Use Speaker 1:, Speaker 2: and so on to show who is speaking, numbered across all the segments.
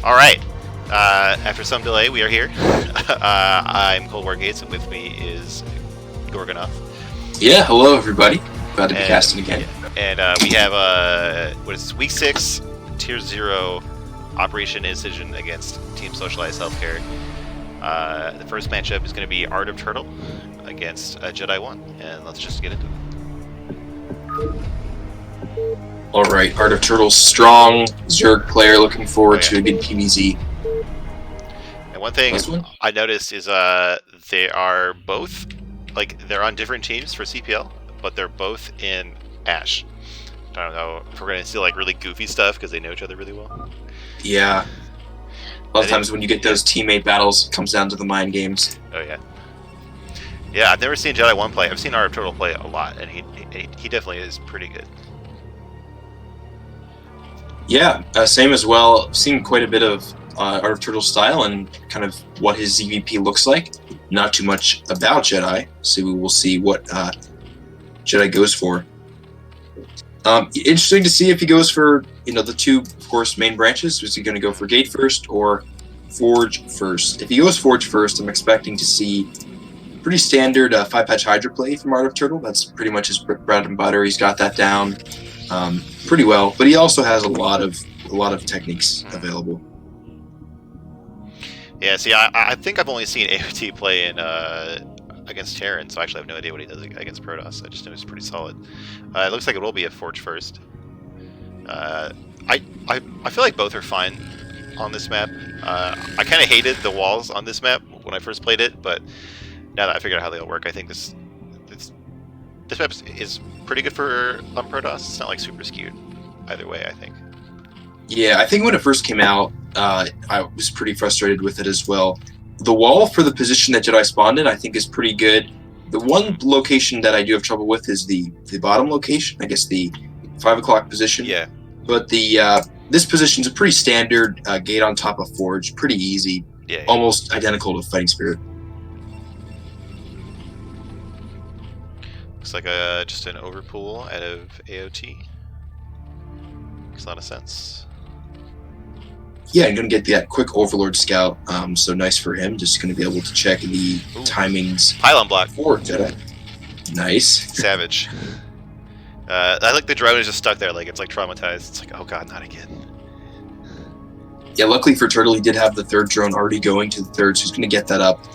Speaker 1: All right. After some delay, we are here. I'm Cold War Gates, and with me is Gorgonoff.
Speaker 2: Yeah, hello everybody. Glad to be casting again.
Speaker 1: Yeah. And we have Week 6, Tier 0, Operation Indecision against Team Socialized Healthcare. The first matchup is going to be Art of Turtle against Jedi 1, and let's just get into it.
Speaker 2: Alright, Art of Turtle's strong Zerg player, looking forward to a good PvZ.
Speaker 1: And one thing I noticed is they are both, they're on different teams for CPL, but they're both in Ash. I don't know if we're going to see really goofy stuff because they know each other really well.
Speaker 2: Yeah. A lot of times when you get those teammate battles, it comes down to the mind games.
Speaker 1: Oh, yeah. Yeah, I've never seen Jedi 1 play. I've seen Art of Turtle play a lot, and he definitely is pretty good.
Speaker 2: Yeah, same as well. I've seen quite a bit of Art of Turtle style and kind of what his ZVP looks like. Not too much about Jedi, so we will see what Jedi goes for. Interesting to see if he goes for, the two, of course, main branches. Is he going to go for Gate first or Forge first? If he goes Forge first, I'm expecting to see pretty standard 5-patch Hydra play from Art of Turtle. That's pretty much his bread and butter. He's got that down pretty well, but he also has a lot of techniques available. Yeah,
Speaker 1: see, I think I've only seen AOT play in against Terran, so I actually have no idea what he does against Protoss. I just know he's pretty solid. It looks like it will be a Forge first. I feel like both are fine on this map. I kind of hated the walls on this map when I first played it, but now that I figured out how they'll work, I think this map is pretty good for Protoss. It's not super skewed either way, I think.
Speaker 2: Yeah, I think when it first came out, I was pretty frustrated with it as well. The wall for the position that Jedi spawned in, I think, is pretty good. The one location that I do have trouble with is the bottom location. I guess the 5 o'clock position.
Speaker 1: Yeah.
Speaker 2: But this position is a pretty standard gate on top of Forge. Pretty easy.
Speaker 1: Yeah.
Speaker 2: Almost identical to Fighting Spirit.
Speaker 1: Looks like just an overpool out of AOT. Makes a lot of sense.
Speaker 2: Yeah, I'm going to get that quick Overlord Scout, so nice for him. Just going to be able to check the timings.
Speaker 1: Pylon block.
Speaker 2: For Jedi. Nice.
Speaker 1: Savage. I like the drone is just stuck there, it's traumatized. It's oh god, not again.
Speaker 2: Yeah, luckily for Turtle, he did have the third drone already going to the third, so he's going to get that up.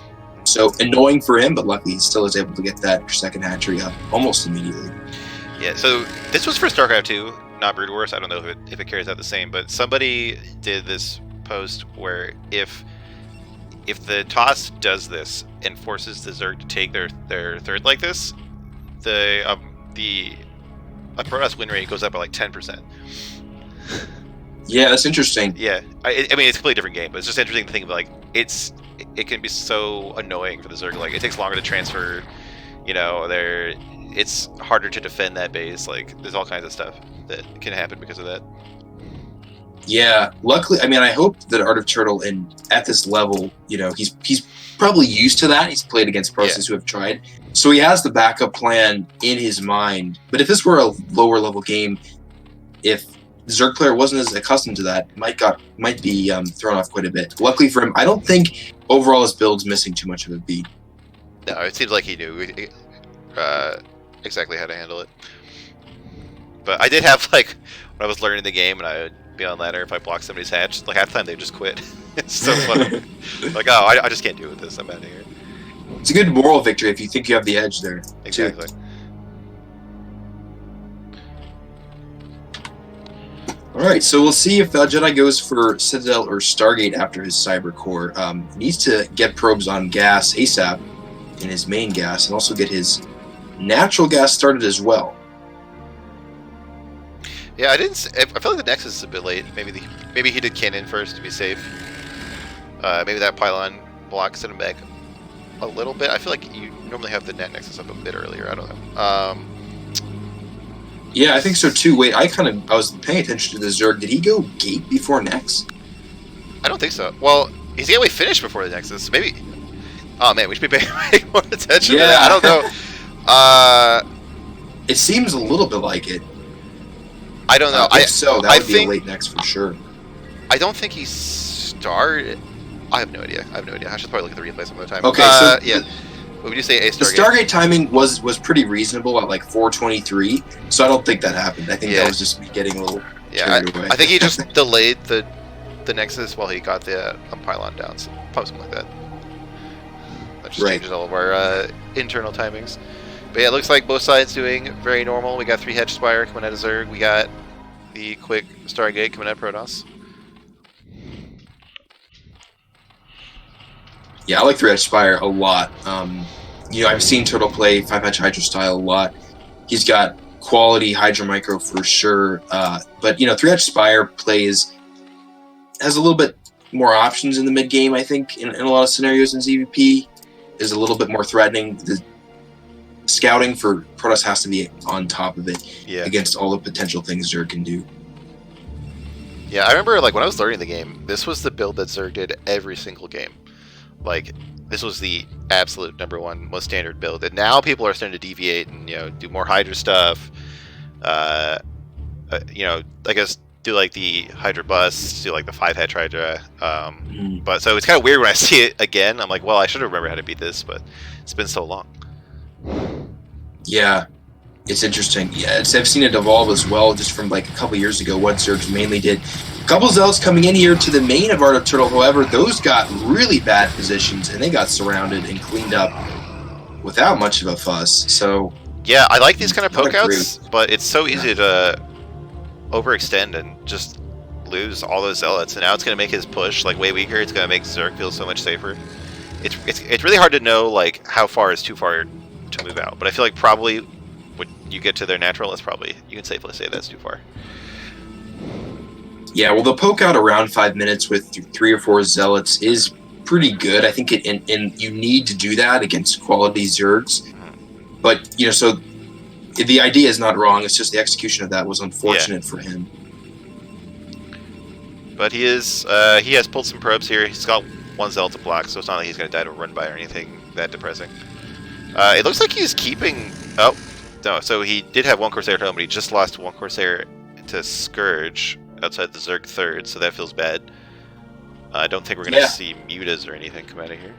Speaker 2: So annoying for him, but luckily he still is able to get that second hatchery up almost immediately.
Speaker 1: Yeah, so this was for Starcraft 2. Not Brood Wars. I don't know if it carries out the same, but somebody did this post where if the toss does this and forces the Zerg to take their third like this, the Protoss win rate goes up by 10%.
Speaker 2: Yeah, that's interesting.
Speaker 1: Yeah, I mean it's a completely different game, but it's just interesting to think of it can be so annoying for the Zerg. It takes longer to transfer. It's harder to defend that base. There's all kinds of stuff that can happen because of that.
Speaker 2: Yeah, luckily, I hope that Art of Turtle, at this level, he's probably used to that. He's played against pros who have tried, so he has the backup plan in his mind. But if this were a lower level game, if the Zerg player wasn't as accustomed to that, might be thrown off quite a bit. Luckily for him, I don't think overall his build's missing too much of a beat.
Speaker 1: No, it seems like he knew exactly how to handle it. But I did have when I was learning the game and I would be on ladder, if I blocked somebody's hatch, half the time they just quit. It's so funny. I just can't deal with this. I'm out of here.
Speaker 2: It's a good moral victory if you think you have the edge there.
Speaker 1: Exactly.
Speaker 2: Too. All right, so we'll see if Jedi goes for Citadel or Stargate after his Cyber Core. He needs to get probes on gas ASAP in his main gas, and also get his natural gas started as well.
Speaker 1: Yeah, I feel like the Nexus is a bit late. Maybe he did cannon first to be safe. Maybe that pylon block set him back a little bit. I feel like you normally have the net Nexus up a bit earlier. I don't know.
Speaker 2: Yeah, I think so too. Wait, I was paying attention to the Zerg. Did he go gate before Nex?
Speaker 1: I don't think so. Well, he's the only finished before the Nexus. Maybe. Oh man, we should be paying more attention to that. I don't know.
Speaker 2: It seems a little bit like it.
Speaker 1: I don't know.
Speaker 2: If so, that would be a late Nex for sure.
Speaker 1: I don't think he's Star. I have no idea. I should probably look at the replay some other time.
Speaker 2: Okay, so
Speaker 1: yeah. What would you say? A
Speaker 2: the
Speaker 1: Stargate?
Speaker 2: Stargate timing was pretty reasonable at like 4:23, so I don't think that happened. I think that was just me getting a little carried away.
Speaker 1: I think he just delayed the Nexus while he got the pylon down, so probably something like that. That just changes all of our internal timings. But yeah, it looks like both sides doing very normal. We got 3 Hedge Spire coming out of Zerg. We got the quick Stargate coming out of Protoss.
Speaker 2: Yeah, I like 3 Hedge Spire a lot. I've seen Turtle play 5 Hedge Hydra style a lot. He's got quality Hydra Micro for sure. But 3 Hedge Spire has a little bit more options in the mid game, I think, in a lot of scenarios in ZVP. Is a little bit more threatening. The scouting for Protoss has to be on top of it against all the potential things Zerg can do.
Speaker 1: Yeah, I remember when I was learning the game, this was the build that Zerg did every single game. This was the absolute #1 most standard build, and now people are starting to deviate and do more Hydra stuff. I guess do the Hydra bust, do the 5 Hedge Hydra. But so it's kind of weird when I see it again. I'm like, well, I should have remembered how to beat this, but it's been so long.
Speaker 2: Yeah, it's interesting. Yeah, I've seen it evolve as well, just from a couple years ago. What Zerg mainly did. A couple Zealots coming in here to the main of Art of Turtle. However, those got really bad positions and they got surrounded and cleaned up without much of a fuss. So
Speaker 1: yeah, I like these kind of poke outs, but it's so easy to overextend and just lose all those Zealots. And now it's going to make his push way weaker. It's going to make Zerg feel so much safer. It's really hard to know how far is too far to move out, but I feel probably when you get to their natural, you can safely say that's too far.
Speaker 2: Yeah, well, the poke out around 5 minutes with 3 or 4 Zealots is pretty good. I think and you need to do that against quality Zergs. But so the idea is not wrong. It's just the execution of that was unfortunate for him.
Speaker 1: But he has pulled some probes here. He's got 1 Zealot to block, so it's not like he's going to die to a run by or anything that depressing. It looks like he's keeping... Oh, no, so he did have 1 Corsair at home, but he just lost 1 Corsair to Scourge outside the Zerg 3rd, so that feels bad. I don't think we're going to see mutas or anything come out of here.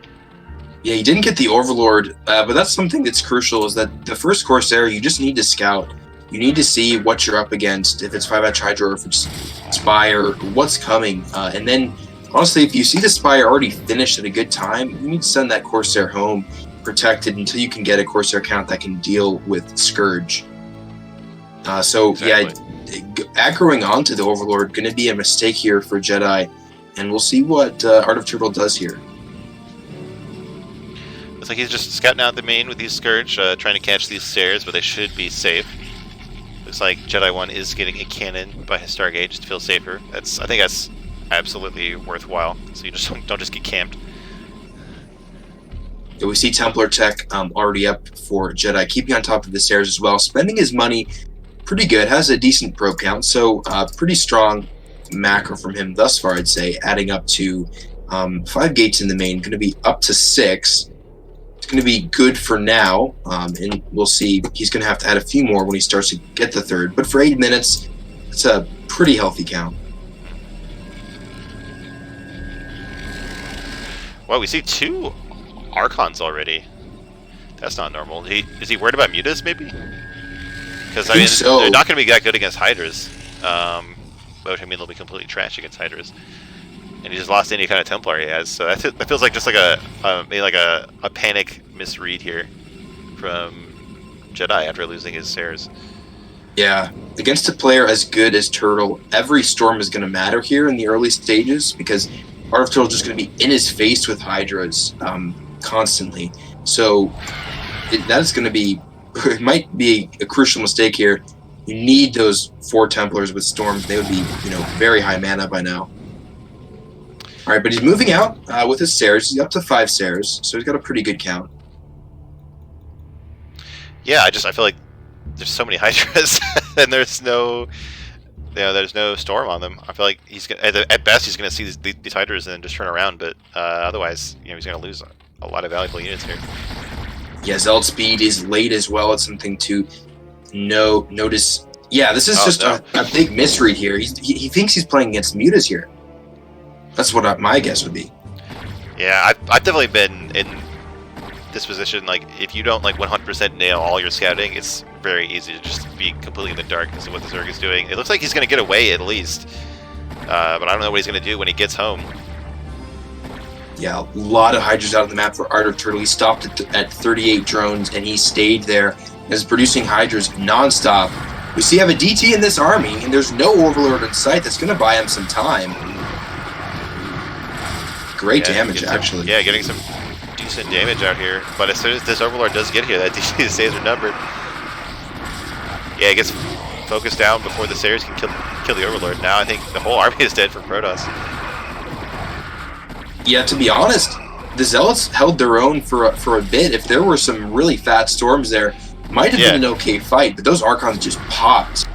Speaker 2: Yeah, he didn't get the Overlord, but that's something that's crucial, is that the first Corsair, you just need to scout. You need to see what you're up against, if it's 5 Hedge Hydra or if it's Spire, what's coming. And then, honestly, if you see the Spire already finished at a good time, you need to send that Corsair home protected until you can get a Corsair count that can deal with Scourge. Aggroing onto the Overlord, going to be a mistake here for Jedi, and we'll see what Art of Turtle does here.
Speaker 1: Looks like he's just scouting out the main with these Scourge, trying to catch these stairs, but they should be safe. Looks like Jedi 1 is getting a cannon by his Stargate just to feel safer. I think that's absolutely worthwhile, so you just don't just get camped.
Speaker 2: Yeah, we see Templar Tech already up for Jedi, keeping on top of the stairs as well, spending his money pretty good, has a decent probe count, so pretty strong macro from him thus far, I'd say, adding up to 5 gates in the main, going to be up to 6. It's going to be good for now, and we'll see. He's going to have to add a few more when he starts to get the 3rd, but for 8 minutes, it's a pretty healthy count.
Speaker 1: Well, we see 2 Archons already. That's not normal. Is he worried about mutas, maybe? Because they're not going to be that good against Hydras. But they'll be completely trash against Hydras. And he just lost any kind of Templar he has. So that feels like just maybe a panic misread here from Jedi after losing his Stairs.
Speaker 2: Yeah, against a player as good as Turtle, every storm is going to matter here in the early stages, because Art of Turtle is just going to be in his face with Hydras constantly. So that's going to be, it might be a crucial mistake here. You need those 4 Templars with Storms. They would be, very high mana by now. All right, but he's moving out with his Stairs. He's up to 5 Stairs, so he's got a pretty good count.
Speaker 1: Yeah, I feel like there's so many Hydras, and there's no storm on them. I feel like at best he's gonna see these Hydras and just turn around, but otherwise, he's gonna lose a lot of valuable units here.
Speaker 2: Yeah, Zealot speed is late as well. It's something to notice. Yeah, this is a big misread here. He thinks he's playing against mutas here. That's what my guess would be.
Speaker 1: Yeah, I've definitely been in this position. Like, if you don't like 100% nail all your scouting, it's very easy to just be completely in the dark as to what the Zerg is doing. It looks like he's going to get away at least, but I don't know what he's going to do when he gets home.
Speaker 2: Yeah, a lot of Hydras out on the map for Art of Turtle. He stopped at 38 drones, and he stayed there and is producing Hydras nonstop. We see have a DT in this army, and there's no Overlord in sight. That's going to buy him some time. Great damage, actually.
Speaker 1: Yeah, getting some decent damage out here. But as soon as this Overlord does get here, that DT stays renumbered. Yeah, he gets focused down before the Sayers can kill the Overlord. Now I think the whole army is dead from Protoss.
Speaker 2: Yeah, to be honest, the Zealots held their own for a bit. If there were some really fat storms there, might have been an okay fight, but those Archons just popped.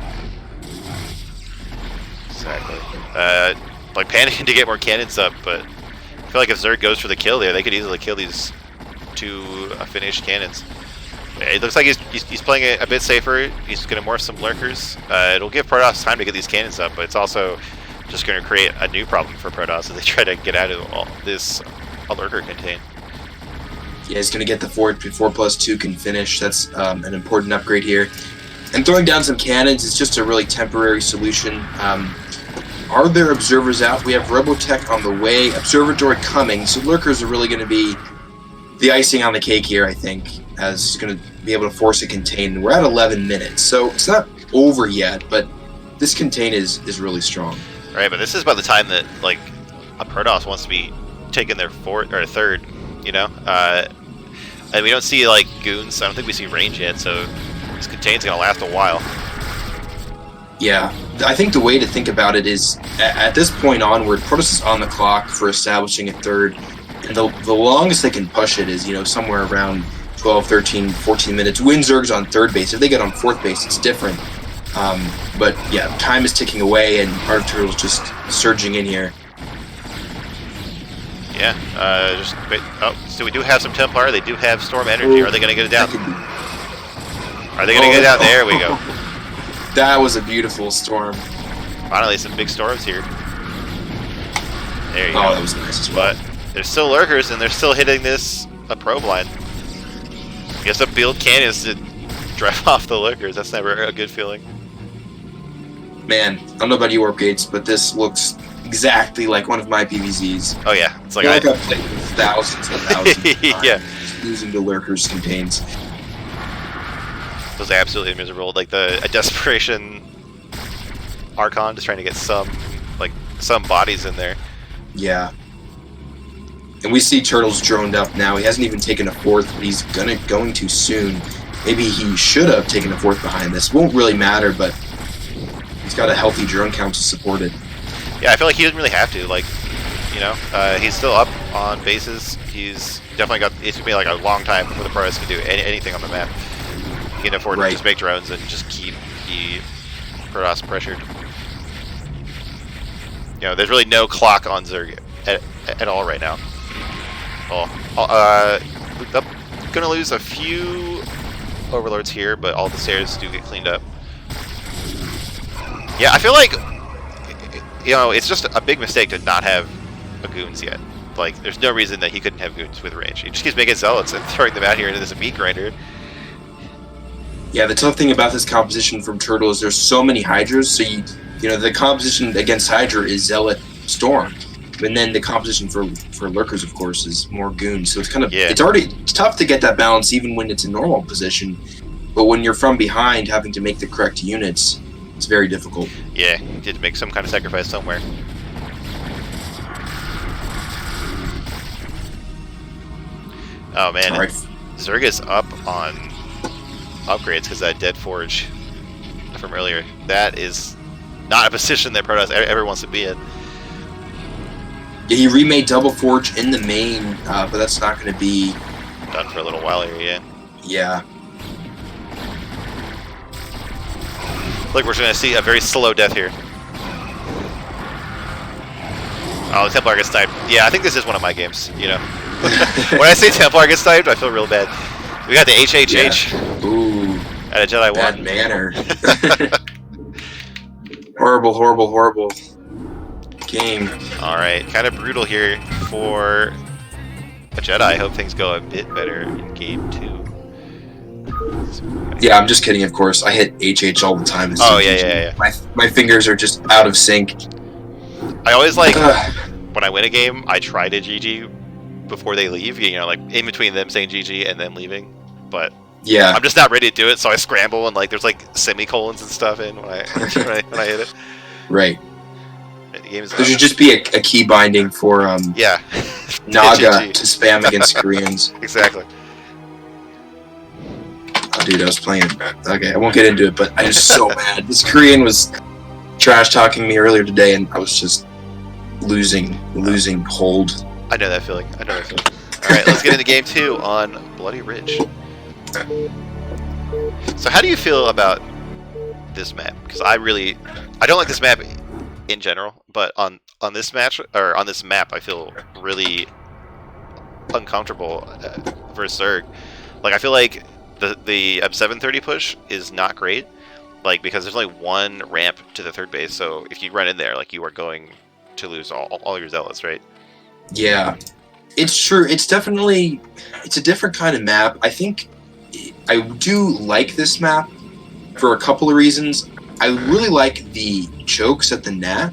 Speaker 1: Exactly. Like, panicking to get more cannons up, but I feel like if Zerg goes for the kill there, they could easily kill these two finished cannons. Yeah, it looks like he's playing it a bit safer. He's going to morph some lurkers. It'll give Protoss time to get these cannons up, but it's also just going to create a new problem for Protoss as they try to get out of all this lurker contain.
Speaker 2: Yeah, he's going to get the 4+2 can finish. That's an important upgrade here. And throwing down some cannons is just a really temporary solution. Are there observers out? We have Robotech on the way, Observatory coming, so lurkers are really going to be the icing on the cake here, I think, as it's going to be able to force a contain. We're at 11 minutes, so it's not over yet, but this contain is really strong.
Speaker 1: Right, but this is about the time that, like, a Protoss wants to be taking their fourth or third, you know? And we don't see, like, goons. I don't think we see range yet, so this contain's going to last a while.
Speaker 2: Yeah, I think the way to think about it is, at this point onward, Protoss is on the clock for establishing a third, and the longest they can push it is, you know, somewhere around 12, 13, 14 minutes. When Zerg's on third base, if they get on fourth base, it's different. But yeah, time is ticking away, and Art of Turtle's just surging in here.
Speaker 1: Yeah, so we do have some Templar. They do have Storm Energy. Are they going to get it down? Are they going to get it down? There we go.
Speaker 2: That was a beautiful storm.
Speaker 1: Finally, some big storms here. There you go.
Speaker 2: Oh, that was nice as well.
Speaker 1: But there's still lurkers, and they're still hitting this probe line. You have to build cannons to drive off the lurkers. That's never a good feeling.
Speaker 2: Man, I don't know about you, Warp Gates, but this looks exactly like one of my PVZs.
Speaker 1: Oh yeah, it's like
Speaker 2: I've played thousands and thousands of times,
Speaker 1: yeah,
Speaker 2: just losing to lurkers contains.
Speaker 1: It was absolutely miserable. Like a desperation Archon just trying to get some bodies in there.
Speaker 2: Yeah. And we see Turtle's droned up now. He hasn't even taken a fourth, but he's going to soon. Maybe he should have taken a fourth behind this. Won't really matter, but he's got a healthy drone count to support it.
Speaker 1: Yeah, I feel like he doesn't really have to. Like, you know, he's still up on bases. He's definitely got. It's gonna be like a long time before the Protoss can do anything on the map. He can afford to just make drones and just keep the Protoss pressured. You know, there's really no clock on Zerg at all right now. Gonna lose a few Overlords here, but all the stairs do get cleaned up. Yeah, I feel like, you know, it's just a big mistake to not have a goons yet. Like, there's no reason that he couldn't have goons with range. He just keeps making zealots and throwing them out here into this meat grinder.
Speaker 2: Yeah, the tough thing about this composition from Turtle is there's so many Hydras, so you know, the composition against Hydra is Zealot Storm. And then the composition for Lurkers, of course, is more goons. So it's kind of, it's already tough to get that balance even when it's a normal position. But when you're from behind, having to make the correct units, it's very difficult.
Speaker 1: Yeah, you did make some kind of sacrifice somewhere. Oh man,
Speaker 2: right.
Speaker 1: Zerg is up on upgrades because that Dead Forge from earlier. That is not a position that Protoss ever wants to be in.
Speaker 2: Yeah, he remade Double Forge in the main, but that's not going to be
Speaker 1: done for a little while here, yeah.
Speaker 2: Yeah.
Speaker 1: Look, we're going to see a very slow death here. Oh, the Templar gets sniped. Yeah, I think this is one of my games, you know. When I say Templar gets sniped, I feel real bad. We got the HHH.
Speaker 2: Yeah. Ooh.
Speaker 1: At a Jedi
Speaker 2: bad
Speaker 1: 1.
Speaker 2: manner. Horrible, horrible, horrible. game.
Speaker 1: All right, kind of brutal here for a Jedi. I hope things go a bit better in game 2.
Speaker 2: Yeah, I'm just kidding, of course. I hit HH all the time.
Speaker 1: Oh, yeah.
Speaker 2: My fingers are just out of sync.
Speaker 1: I always like, when I win a game, I try to GG before they leave, you know, like in between them saying GG and then leaving. But
Speaker 2: yeah,
Speaker 1: I'm just not ready to do it, so I scramble and like there's like semicolons and stuff in when I when I hit it.
Speaker 2: Right.
Speaker 1: The game is
Speaker 2: there should just be a key binding for
Speaker 1: yeah.
Speaker 2: Naga to spam against Koreans.
Speaker 1: Exactly.
Speaker 2: Oh, dude, I was playing. Okay, I won't get into it, but I was so mad. This Korean was trash talking me earlier today, and I was just losing hold.
Speaker 1: I know that feeling. All right, let's get into game 2 on Bloody Ridge. So how do you feel about this map? Because I don't like this map in general, but on this match or on this map, I feel really uncomfortable versus Zerg. Like I feel like the 730 push is not great, like because there's only one ramp to the third base. So if you run in there, like you are going to lose all your zealots, right?
Speaker 2: Yeah, it's true. It's a different kind of map. I think I do like this map for a couple of reasons. I really like the chokes at the Nat.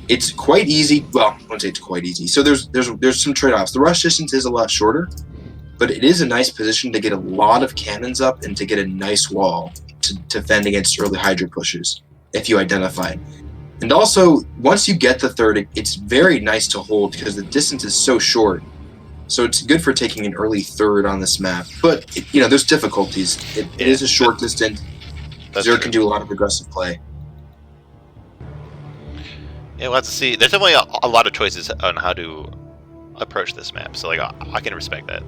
Speaker 2: It's quite easy. Well, I won't say it's quite easy. So there's some trade-offs. The rush distance is a lot shorter, but it is a nice position to get a lot of cannons up and to get a nice wall to fend against early Hydra pushes if you identify it. And also, once you get the third, it's very nice to hold because the distance is so short. So it's good for taking an early third on this map. But, there's difficulties. It is a short distance. Zerg can do a lot of aggressive play.
Speaker 1: Yeah, we'll have to see. There's definitely a lot of choices on how to approach this map. So, like, I can respect that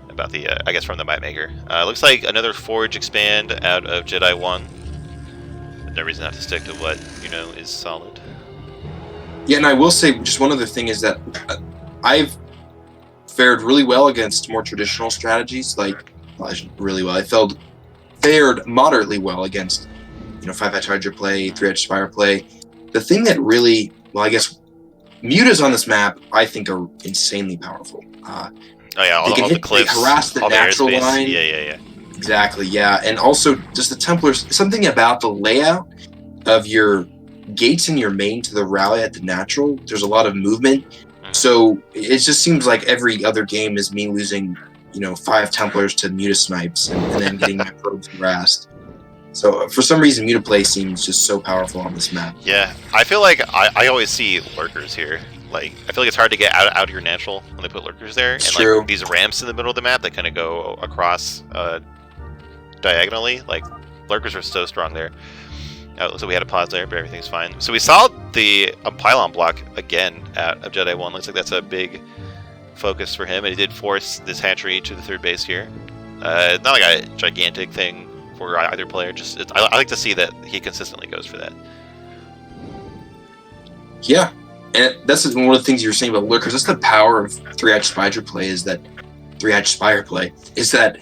Speaker 1: about the, I guess, from the map maker. Looks like another Forge expand out of Jedi 1. No reason not to stick to what, is solid.
Speaker 2: Yeah, and I will say, just one other thing is that I've fared really well against more traditional strategies, really well. I fared moderately well against, 5-edge Hydra play, 3-edge Spire play. The thing that really, I guess, mutas on this map, I think, are insanely powerful.
Speaker 1: Oh yeah, all
Speaker 2: they
Speaker 1: the cliffs,
Speaker 2: they harass the natural line.
Speaker 1: Yeah.
Speaker 2: Exactly, yeah. And also, just the Templars, something about the layout of your gates in your main to the rally at the natural, there's a lot of movement. So it just seems like every other game is me losing, 5 Templars to Muta snipes and then getting my probes harassed. So for some reason, Muta play seems just so powerful on this map.
Speaker 1: Yeah, I feel like I always see lurkers here. Like, I feel like it's hard to get out of your natural when they put lurkers there.
Speaker 2: It's
Speaker 1: and
Speaker 2: true.
Speaker 1: Like these ramps in the middle of the map that kind of go across diagonally. Like, lurkers are so strong there. So we had a pause there, but everything's fine. So we saw the pylon block again of Jedi 1. Looks like that's a big focus for him, and he did force this hatchery to the third base here. Not like a gigantic thing for either player. Just I like to see that he consistently goes for that.
Speaker 2: Yeah, and that's one of the things you were saying about lurkers. That's the power of 3-edge Spire play. Is that 3-edge Spire play? Is that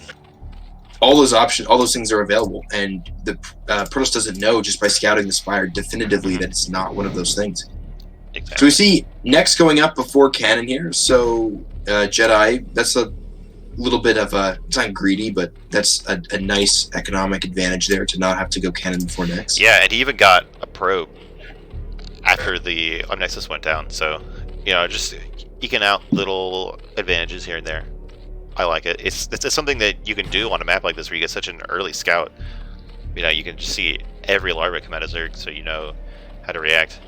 Speaker 2: all those things are available, and the Protoss doesn't know just by scouting the Spire definitively that it's not one of those things.
Speaker 1: Exactly.
Speaker 2: So we see next going up before cannon here. So Jedi, that's a little bit of it's not greedy, but that's a nice economic advantage there to not have to go cannon before next.
Speaker 1: Yeah, and he even got a probe after the Nexus went down. So, just eking out little advantages here and there. I like it. It's something that you can do on a map like this where you get such an early scout. You can just see every larva come out of Zerg, so you know how to react.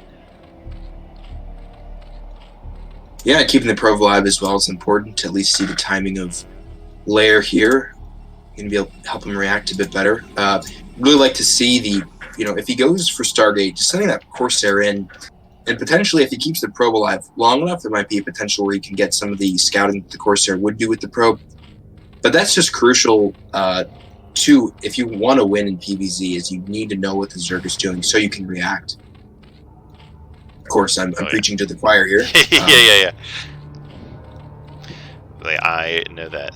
Speaker 2: Yeah, keeping the probe alive as well is important to at least see the timing of layer here. You're going to be able to help him react a bit better. Really like to see if he goes for Stargate, just sending that Corsair in, and potentially if he keeps the probe alive long enough, there might be a potential where he can get some of the scouting that the Corsair would do with the probe. But that's just crucial to, if you want to win in PvZ, is you need to know what the Zerg is doing so you can react. Of course, I'm preaching to the choir here.
Speaker 1: Yeah. Like, I know that.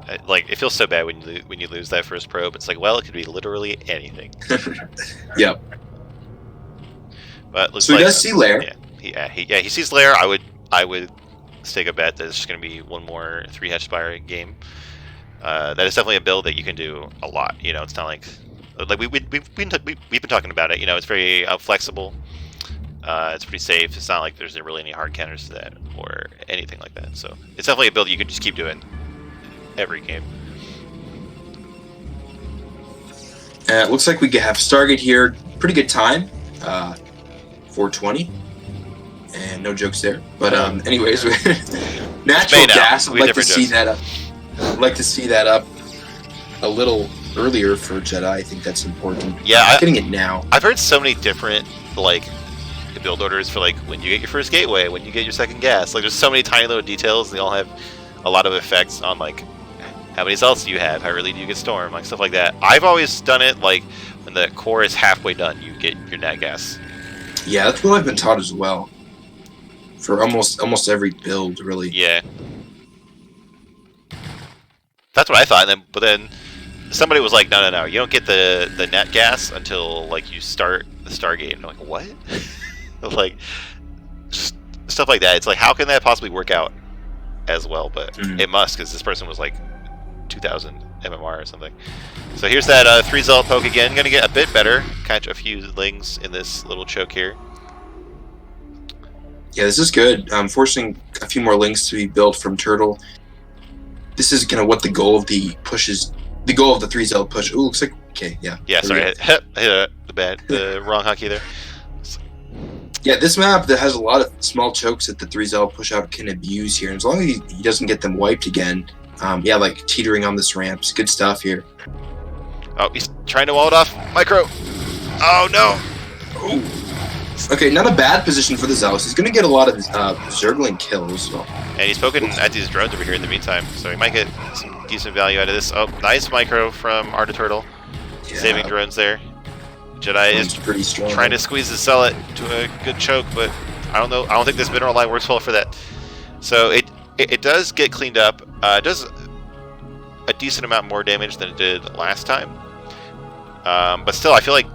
Speaker 1: It feels so bad when you lose that first probe. It's like, well, it could be literally anything.
Speaker 2: Yep.
Speaker 1: But looks
Speaker 2: so he does see layer.
Speaker 1: Yeah, he sees Lair. I would stake a bet that it's just going to be one more 3-hatch Spire game. That is definitely a build that you can do a lot. You know, it's not like we've been talking about it. You know, it's very flexible. It's pretty safe. It's not like there's really any hard counters to that or anything like that. So it's definitely a build you could just keep doing every game.
Speaker 2: It looks like we have Stargate here. Pretty good time. 420. And no jokes there. But anyways, natural gas. I'd like to see that up. I'd like to see that up a little earlier for Jedi. I think that's important.
Speaker 1: Yeah,
Speaker 2: getting it now.
Speaker 1: I've heard so many different build orders for when you get your first gateway, when you get your second gas. There's so many tiny little details. They all have a lot of effects on how many zealots do you have, how early do you get storm, stuff like that. I've always done it when the core is halfway done, you get your nat gas. Yeah,
Speaker 2: that's what I've been taught as well. For almost every build, really.
Speaker 1: Yeah. That's what I thought, but then somebody was like, no, you don't get the net gas until you start the Stargate. And I'm like, what? Stuff like that. It's how can that possibly work out as well? But it must, because this person was 2,000 MMR or something. So here's that 3 zealot poke again. Gonna get a bit better. Catch a few lings in this little choke here.
Speaker 2: Yeah, this is good. Forcing a few more lings to be built from Turtle. This is kind of what the goal of the push is. The goal of the 3 zealot push. Ooh, looks like okay. Yeah.
Speaker 1: Yeah. Sorry, I hit the wrong hotkey there.
Speaker 2: Yeah, this map that has a lot of small chokes that the 3 zealot push out can abuse here. And as long as he doesn't get them wiped again, teetering on this ramp. It's good stuff here.
Speaker 1: Oh, he's trying to wall it off. Micro. Oh no.
Speaker 2: Ooh. Okay, not a bad position for the Zealous. He's going to get a lot of Zergling kills.
Speaker 1: And he's poking at these drones over here in the meantime, so he might get some decent value out of this. Oh, nice micro from Art of Turtle. Yeah. Saving drones there. Jedi is
Speaker 2: pretty strong.
Speaker 1: Trying to squeeze the Zealot to a good choke, but I don't know. I don't think this mineral line works well for that. So it does get cleaned up. It does a decent amount more damage than it did last time. But still, I feel like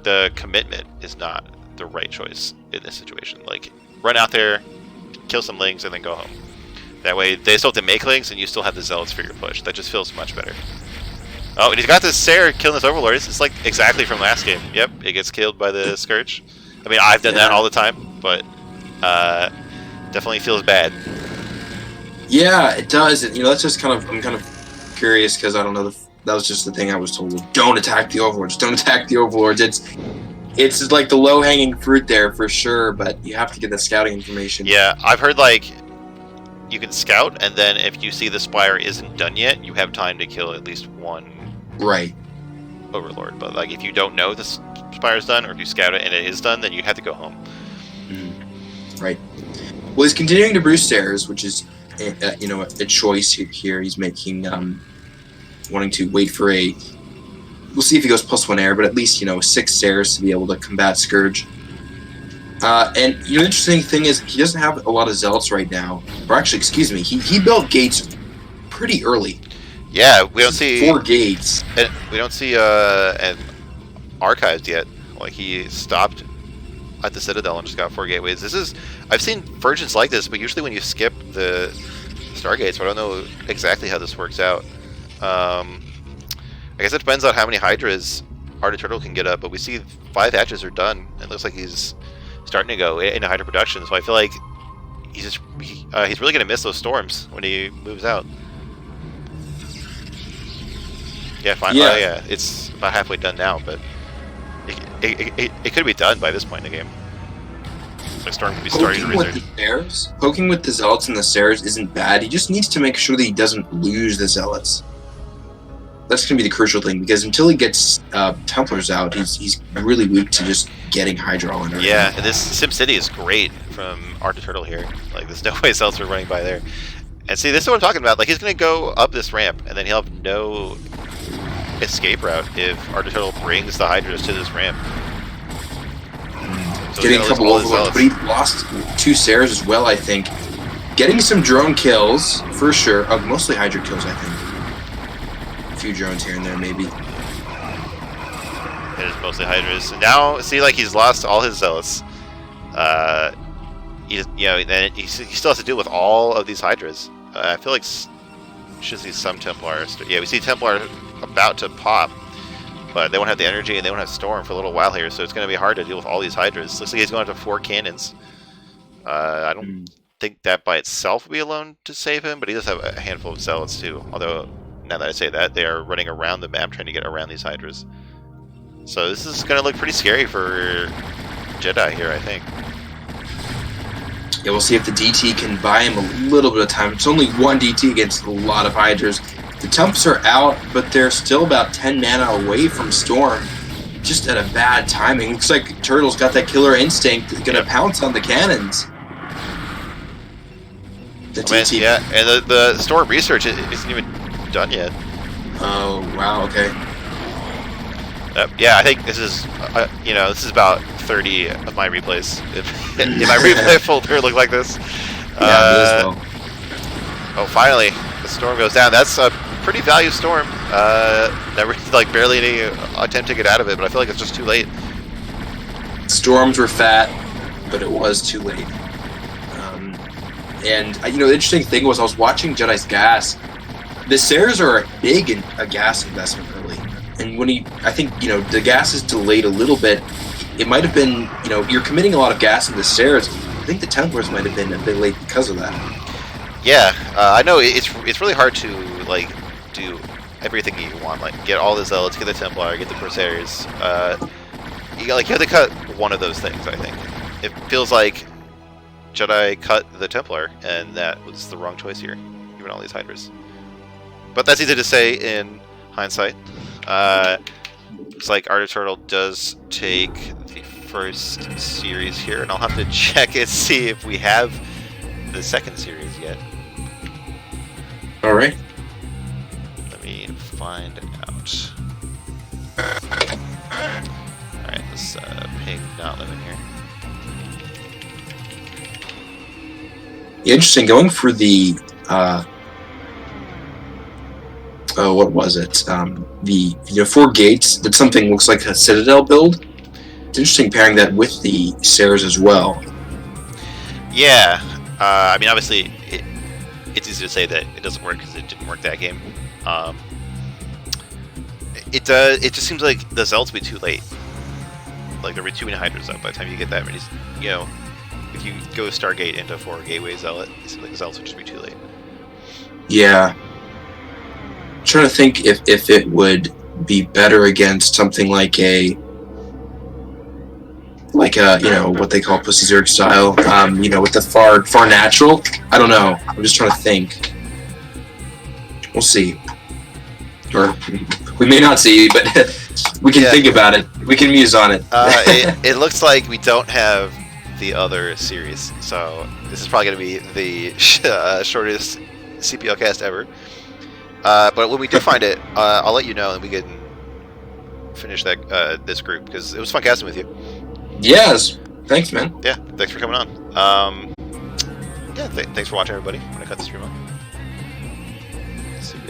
Speaker 1: the commitment is not the right choice in this situation. Run out there, kill some lings, and then go home. That way, they still have to make lings, and you still have the zealots for your push. That just feels much better. Oh, and he's got this Sayer killing this Overlord. It's exactly from last game. Yep, it gets killed by the Scourge. I mean, I've done that all the time, but definitely feels bad.
Speaker 2: Yeah, it does. That's just I'm kind of curious because I don't know that was just the thing I was told. Don't attack the Overlords. Don't attack the Overlords. It's the low-hanging fruit there for sure, but you have to get the scouting information.
Speaker 1: Yeah, I've heard you can scout, and then if you see the Spire isn't done yet, you have time to kill at least one Overlord. But if you don't know the Spire's done, or if you scout it and it is done, then you have to go home.
Speaker 2: Right. Well, he's continuing to brew stairs, which is a choice here. He's making wanting to wait for we'll see if he goes +1 air, but at least 6 stairs to be able to combat Scourge. And the interesting thing is he doesn't have a lot of zealots right now. Or actually, excuse me, he built gates pretty early.
Speaker 1: Yeah, we don't see
Speaker 2: 4 gates.
Speaker 1: And we don't see an archived yet. He stopped at the Citadel and just got 4 gateways. I've seen versions like this, but usually when you skip the Stargates, so I don't know exactly how this works out. I guess it depends on how many Hydras Art of Turtle can get up, but we see 5 hatches are done. It looks like he's starting to go into Hydra production, so I feel like he's really going to miss those storms when he moves out. Yeah, fine.
Speaker 2: Yeah.
Speaker 1: Yeah, it's about halfway done now, but it could be done by this point in the game. Storm could be starting to research.
Speaker 2: Poking with the Zealots and the Stairs isn't bad. He just needs to make sure that he doesn't lose the Zealots. That's going to be the crucial thing, because until he gets Templars out, he's really weak to just getting Hydra on her.
Speaker 1: Yeah, and this SimCity is great from Art of Turtle here. There's no way else are running by there. And see, this is what I'm talking about. He's going to go up this ramp, and then he'll have no escape route if Art of Turtle brings the Hydras to this ramp. So
Speaker 2: getting a couple Overlords, but he lost 2 Stairs as well, I think. Getting some drone kills, for sure. Mostly Hydra kills, I think. A few drones here and there, maybe.
Speaker 1: It is mostly Hydras. And now, see, he's lost all his Zealots. Then he still has to deal with all of these Hydras. I feel like we should see some Templars. Yeah, we see Templar about to pop, but they won't have the energy and they won't have Storm for a little while here, so it's going to be hard to deal with all these Hydras. Looks like he's going to 4 cannons. I don't think that by itself would be alone to save him, but he does have a handful of Zealots too. Although, now that I say that, they are running around the map trying to get around these Hydras. So this is going to look pretty scary for Jedi here, I think.
Speaker 2: Yeah, we'll see if the DT can buy him a little bit of time. It's only 1 DT against a lot of Hydras. The Temps are out, but they're still about 10 mana away from Storm. Just at a bad timing. Looks like Turtle's got that killer instinct. He's going to pounce on the cannons.
Speaker 1: Yeah, and the Storm research isn't even done yet.
Speaker 2: Oh, wow, okay.
Speaker 1: Yeah, I think this is, this is about 30 of my replays. If my replay folder looked like this.
Speaker 2: Yeah, well.
Speaker 1: Oh, finally, the Storm goes down. That's a pretty value Storm. Never, barely any attempt to get out of it, but I feel like it's just too late.
Speaker 2: Storms were fat, but it was too late. And the interesting thing was I was watching Jedi's gas. The Sares are a gas investment early, and when I think the gas is delayed a little bit. It might have been you're committing a lot of gas into the Sares. I think the Templars might have been a bit late because of that.
Speaker 1: Yeah, I know it's really hard to do everything you want, get all the Zealots, get the Templar, get the Corsairs. You have to cut one of those things. I think it feels like Jedi cut the Templar, and that was the wrong choice here, given all these Hydras. But that's easy to say in hindsight. Looks like Art of Turtle does take the first series here, and I'll have to check and see if we have the second series yet.
Speaker 2: All right.
Speaker 1: Let me find out. All right, let's ping not living here.
Speaker 2: Interesting. Going for the what was it? The 4 gates. That's something looks like a Citadel build. It's interesting pairing that with the Sares as well.
Speaker 1: Yeah, I mean, obviously, it's easy to say that it doesn't work because it didn't work that game. It just seems like the Zealots will be too late. There were too many Hydras up by the time you get that many. If you go Stargate into 4 Gateway Zealot, it seems like the Zealots would just be too late.
Speaker 2: Yeah. I'm trying to think if it would be better against something like a what they call Pussy Zerg style, with the far natural. I don't know. I'm just trying to think. We'll see. Or we may not see, but we can think about it. We can muse on it.
Speaker 1: It looks like we don't have the other series, so this is probably going to be the shortest CPL cast ever. But when we do find it, I'll let you know, and we can finish that this group, because it was fun casting with you.
Speaker 2: Yes, thanks, man.
Speaker 1: Yeah, thanks for coming on. Thanks for watching, everybody. I'm gonna cut the stream off. See ya.